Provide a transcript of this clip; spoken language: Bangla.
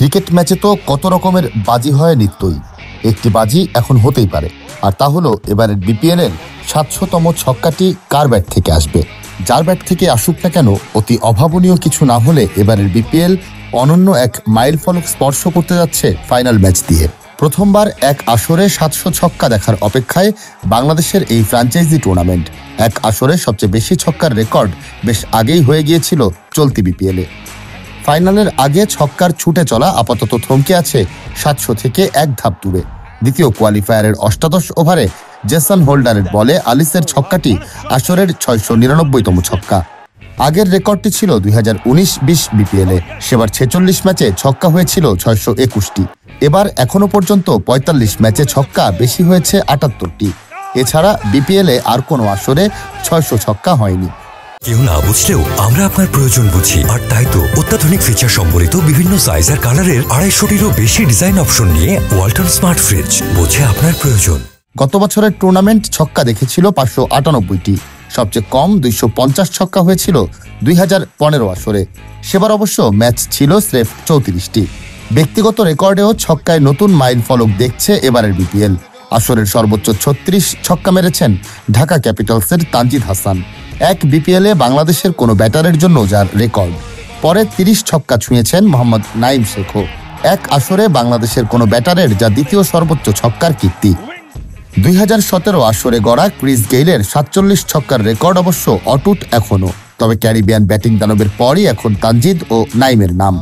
ক্রিকেট ম্যাচে তো কত রকমের বাজি হয় নিত্যই। একটি বাজি এখন হতেই পারে, আর তা হলো এবারের বিপিএলের ৭০০তম ছক্কাটি কার ব্যাট থেকে আসবে। যার ব্যাট থেকে আসুক না কেন, অতি অভাবনীয় কিছু না হলে এবারের বিপিএল অনন্য এক মাইল ফলক স্পর্শ করতে যাচ্ছে ফাইনাল ম্যাচ দিয়ে। প্রথমবার এক আসরে ৭০০ ছক্কা দেখার অপেক্ষায় বাংলাদেশের এই ফ্র্যাঞ্চাইজি টুর্নামেন্ট। এক আসরে সবচেয়ে বেশি ছক্কার রেকর্ড বেশ আগেই হয়ে গিয়েছিল চলতি বিপিএলে। ফাইনালের আগে ছক্কার ছুটে চলা আপাতত থমকে আছে ৭০০ থেকে এক ধাপ দূরে। দ্বিতীয় কোয়ালিফায়ারের অষ্টাদশ ওভারে জেসন হোল্ডারের বলে আলিসের ছক্কাটি আসরের ৬৯৯তম ছক্কা। আগের রেকর্ডটি ছিল ২০১৯-২০ বিপিএলে। সেবার ৪৬ ম্যাচে ছক্কা হয়েছিল ৬২১টি। এবার এখনো পর্যন্ত ৪৫ ম্যাচে ছক্কা বেশি হয়েছে ৭৮টি। এছাড়া বিপিএলে আর কোনো আসরে ৬০০ ছক্কা হয়নি। কেউ না বুঝলেও আমরা আপনার প্রয়োজন বুঝি, আর তাই তো অত্যাধুনিক ফিচার সম্বলিত বিভিন্ন সাইজ আর কালারের ২৫০টিরও বেশি ডিজাইন অপশন নিয়ে ওয়ালটন স্মার্ট ফ্রিজ বোঝে আপনার প্রয়োজন। গত বছরের টুর্নামেন্ট ছক্কা দেখেছিল ৫৯৮টি। সবচেয়ে কম ২৫০ ছক্কা হয়েছিল ২০১৫ আসরে। সেবার অবশ্য ম্যাচ ছিল স্রেফ ৩৪টি। ব্যক্তিগত রেকর্ডেও ছক্কায় নতুন মাইল ফলক দেখছে এবারের বিপিএল। আসরের সর্বোচ্চ ৩৬ ছক্কা মেরেছেন ঢাকা ক্যাপিটালসের তানজিদ হাসান। এক বিপিএলে বাংলাদেশের কোনো ব্যাটারের জন্য যার রেকর্ড। পরে ৩০ ছক্কা ছুঁয়েছেন মোহাম্মদ নাঈম শেখও। এক আসরে বাংলাদেশের কোনো ব্যাটারের যা দ্বিতীয় সর্বোচ্চ ছক্কার কীর্তি। ২০১৭ আসরে গড়া ক্রিস গেইলের ৪৭ ছক্কার রেকর্ড অবশ্য অটুট এখনও। তবে ক্যারিবিয়ান ব্যাটিং দানবের পরই এখন তানজিদ ও নাঈমের নাম।